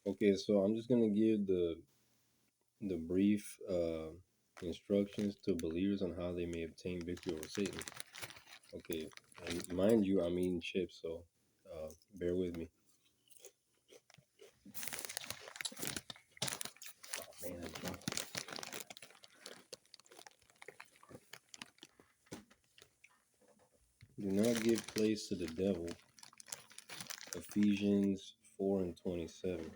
Okay, so I'm just gonna give the brief instructions to believers on how they may obtain victory over Satan. Okay, and mind you, I'm eating chips, so bear with me. Oh, man, I dropped it. Do not give place to the devil. Ephesians 4:27,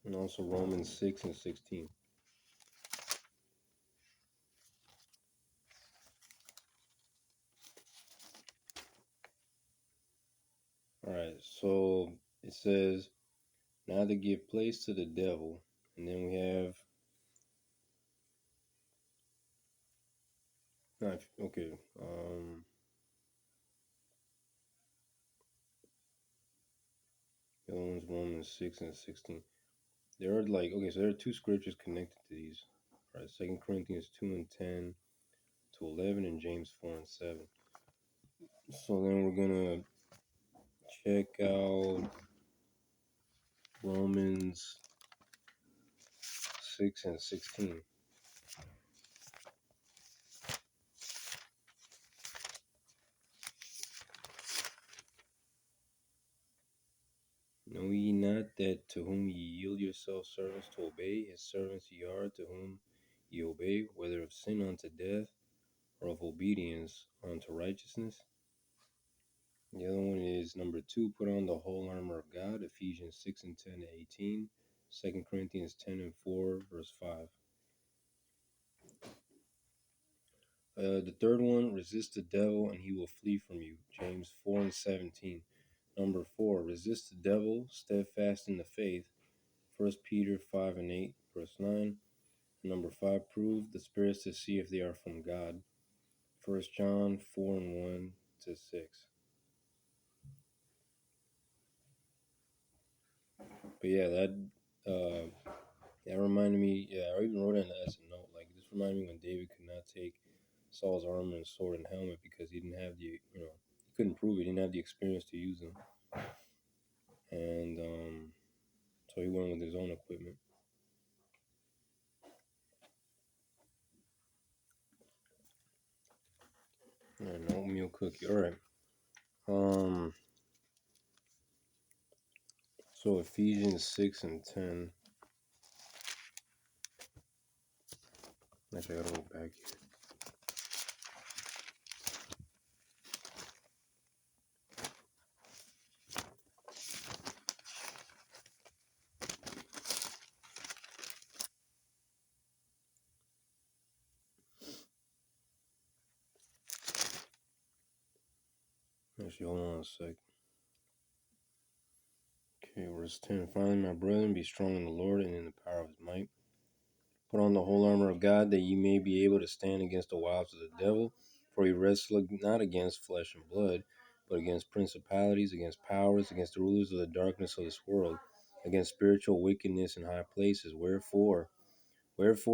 and also Romans 6:16. All right, so it says not to give place to the devil, and then we have okay. The other one's Romans 6:16. There are like okay, so there are two scriptures connected to these. All right, 2 Corinthians 2:10 to 11, and James 4:7. So then we're gonna check out Romans 6:16. Know ye not that to whom ye yield yourselves servants to obey, his servants ye are to whom ye obey, whether of sin unto death, or of obedience unto righteousness? The other one is number 2, put on the whole armor of God, Ephesians 6:10 to 18, 2 Corinthians 10:4, verse 5. The third one, resist the devil and he will flee from you, James 4:17. Number 4, resist the devil, steadfast in the faith, 1 Peter 5:8, verse 9. And number 5, prove the spirits to see if they are from God, 1 John 4:1 to 6. But yeah, that reminded me. Yeah, I even wrote it as a note. Like, this reminded me when David could not take Saul's armor and sword and helmet because he didn't have he couldn't prove it. He didn't have the experience to use them, and so he went with his own equipment. An oatmeal cookie. All right. Um. So Ephesians 6:10. Actually, I gotta go back here. Actually, hold on a sec. Okay, verse 10. Finally, my brethren, be strong in the Lord and in the power of his might. Put on the whole armor of God, that ye may be able to stand against the wiles of the devil. For we wrestle not against flesh and blood, but against principalities, against powers, against the rulers of the darkness of this world, against spiritual wickedness in high places. Wherefore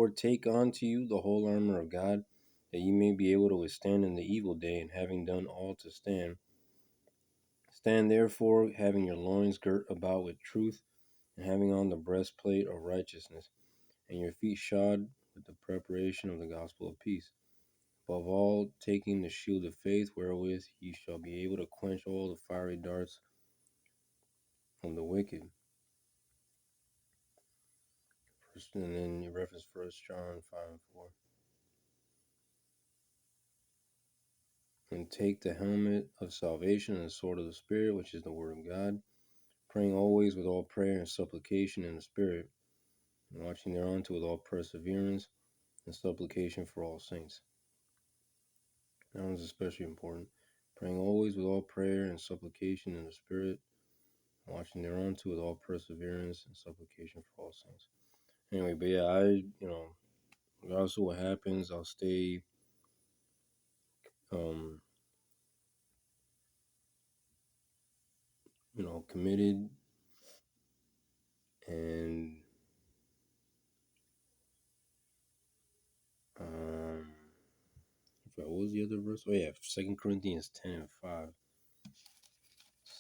take unto you the whole armor of God, that ye may be able to withstand in the evil day, and having done all to stand. Stand therefore, having your loins girt about with truth, and having on the breastplate of righteousness, and your feet shod with the preparation of the gospel of peace. Above all, taking the shield of faith, wherewith ye shall be able to quench all the fiery darts of the wicked. And then you reference 1 John 5:4. And take the helmet of salvation and the sword of the Spirit, which is the word of God, praying always with all prayer and supplication in the Spirit, and watching thereunto with all perseverance and supplication for all saints. That one's especially important. Praying always with all prayer and supplication in the Spirit, watching thereunto with all perseverance and supplication for all saints. Anyway, but yeah, regardless of what happens, I'll stay, um, committed, and what was the other verse? Oh yeah, 2 Corinthians 10:5.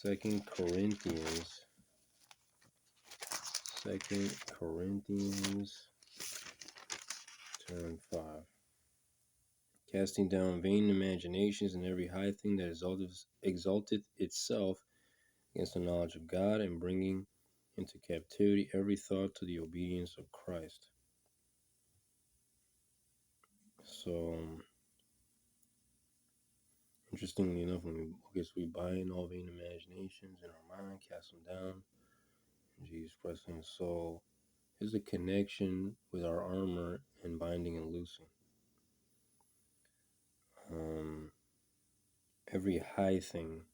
2 Corinthians 2 Corinthians 10:5. Casting down vain imaginations and every high thing that exalteth itself against the knowledge of God, and bringing into captivity every thought to the obedience of Christ. So, interestingly enough, we bind all vain imaginations in our mind, cast them down, in Jesus Christ. And so, there's a connection with our armor and binding and loosing. Every high thing.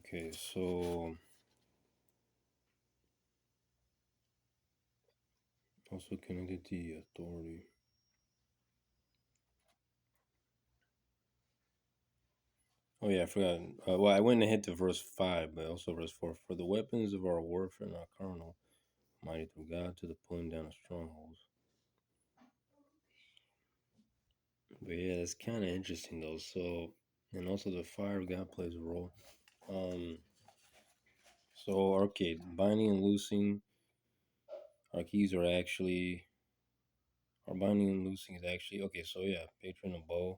Okay, so also connected to the authority. Oh yeah, I forgot. Well, I went ahead to verse 5, but also verse 4. For the weapons of our warfare are not carnal, mighty through God to the pulling down of strongholds. But yeah, that's kind of interesting though. So, and also the fire of God plays a role. So okay, binding and loosing, our keys are actually, our binding and loosing is actually, okay, so yeah, picturing a bow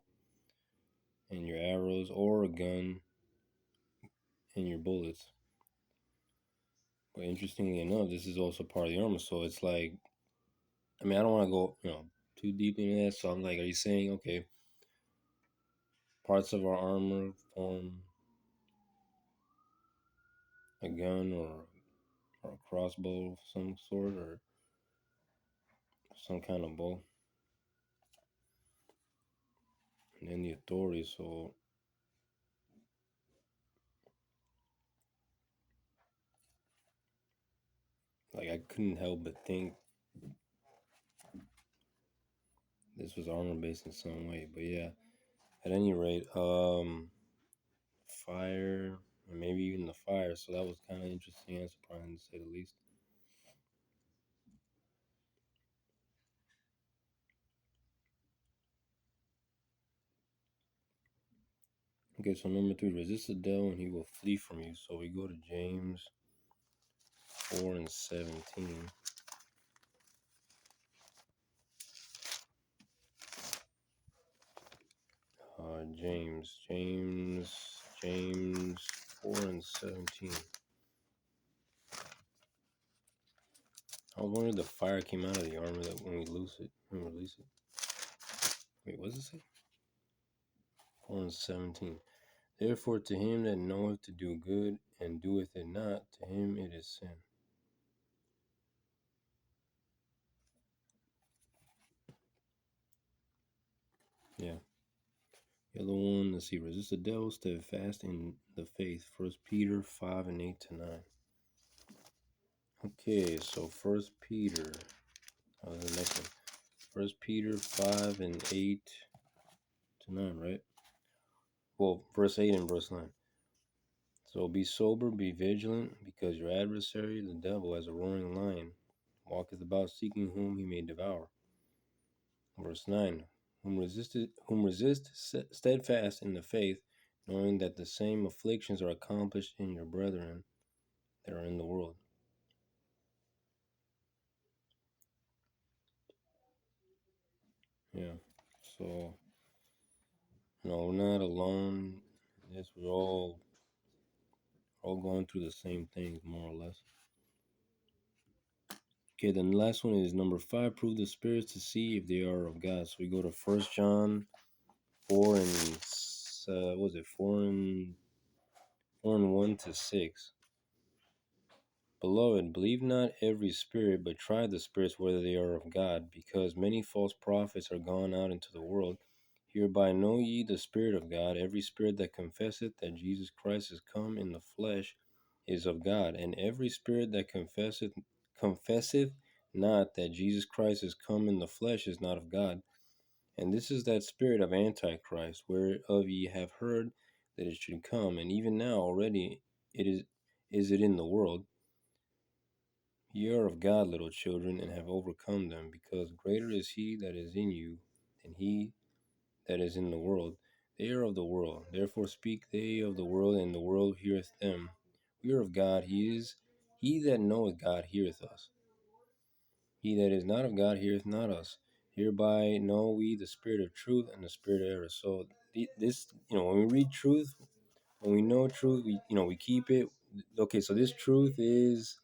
and your arrows, or a gun and your bullets. But interestingly enough, this is also part of the armor. So it's like, I mean, I don't want to go, too deep into that. So I'm like, are you saying, okay, parts of our armor form a gun or a crossbow of some sort, or some kind of bow? And then the authority. So, like, I couldn't help but think this was armor based in some way. But yeah, at any rate, fire, or maybe even the fire. So that was kind of interesting and surprising to say the least. Okay, so number 3, resist the devil and he will flee from you. So we go to James 4:17. James 4:17. I was wondering if the fire came out of the armor that when we release it. Wait, what does it say? 4:17. Therefore, to him that knoweth to do good and doeth it not, to him it is sin. Yeah. The other one, let's see, resist the devil, steadfast in the faith. 1 Peter 5:8-9. Okay, so 1 Peter, the next one. 1 Peter 5:8-9, right? Well, verse 8 and verse 9. So be sober, be vigilant, because your adversary, the devil, as a roaring lion, walketh about seeking whom he may devour. Verse 9. Whom resist steadfast in the faith, knowing that the same afflictions are accomplished in your brethren that are in the world. Yeah. So, we're not alone. Yes, we're all going through the same things, more or less. Okay, then the last one is number 5. Prove the spirits to see if they are of God. So we go to 1 John 4 and 1-6. Beloved, believe not every spirit, but try the spirits whether they are of God, because many false prophets are gone out into the world. Hereby know ye the Spirit of God. Every spirit that confesseth that Jesus Christ is come in the flesh is of God, and every spirit that confesseth not that Jesus Christ is come in the flesh is not of God. And this is that spirit of Antichrist, whereof ye have heard that it should come, and even now already it is it in the world. Ye are of God, little children, and have overcome them, because greater is he that is in you than he that is in the world. They are of the world, therefore speak they of the world, and the world heareth them. We are of God, he that knoweth God heareth us. He that is not of God heareth not us. Hereby know we the spirit of truth and the spirit of error. So this, when we read truth, when we know truth, we keep it. Okay, so this truth is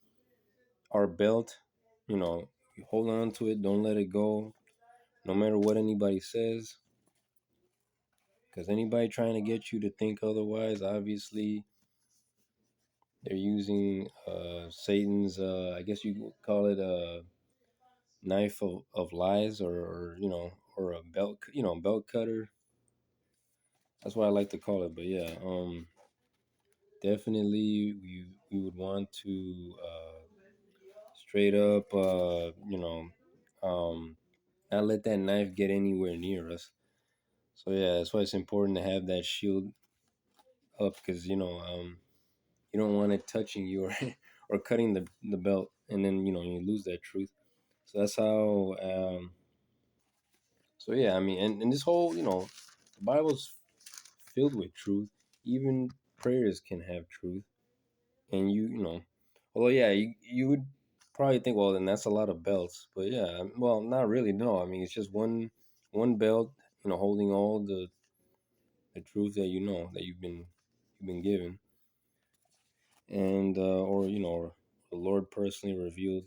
our belt. You hold on to it, don't let it go, no matter what anybody says. Because anybody trying to get you to think otherwise, obviously, they're using Satan's, I guess you could call it a knife of lies, or a belt cutter. That's what I like to call it. But yeah, definitely we would want to straight up, not let that knife get anywhere near us. So yeah, that's why it's important to have that shield up, because you don't want it touching you, or or cutting the belt, and then you lose that truth. So that's how. So yeah, I mean, and this whole, the Bible's filled with truth. Even prayers can have truth, and although yeah, you would probably think, well, then that's a lot of belts, but yeah, well, not really. No, I mean, it's just one belt, holding all the truth that that you've been given, and or the Lord personally revealed,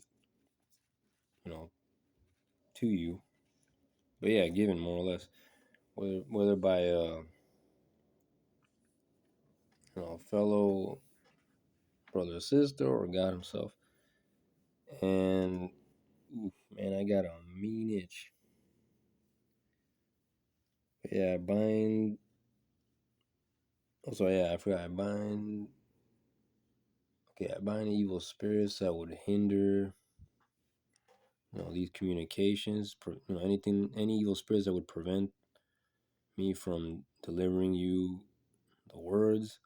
you know, to you. But yeah, given more or less, whether by fellow brother or sister, or God Himself. And oof, man, I got a mean itch. Yeah, I bind. Oh, sorry, yeah, I forgot. Okay, I bind evil spirits that would hinder, these communications. Any evil spirits that would prevent me from delivering you the words,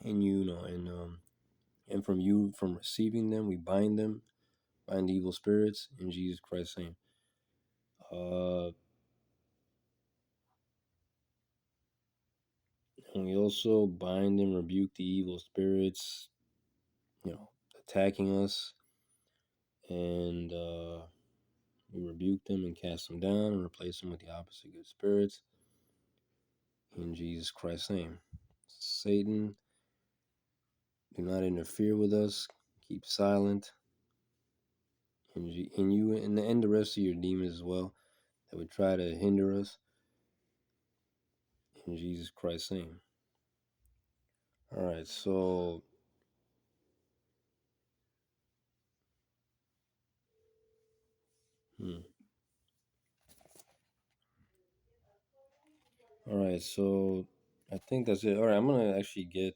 and and from you from receiving them. We bind the evil spirits in Jesus Christ's name. Uh, and we also bind and rebuke the evil spirits, attacking us, and we rebuke them and cast them down and replace them with the opposite good spirits in Jesus Christ's name. Satan, do not interfere with us. Keep silent. And you and the rest of your demons as well that would try to hinder us in Jesus Christ's name. All right, so hmm. All right, so I think that's it. All right, I'm gonna actually get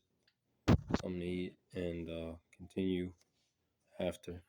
something to eat and continue after.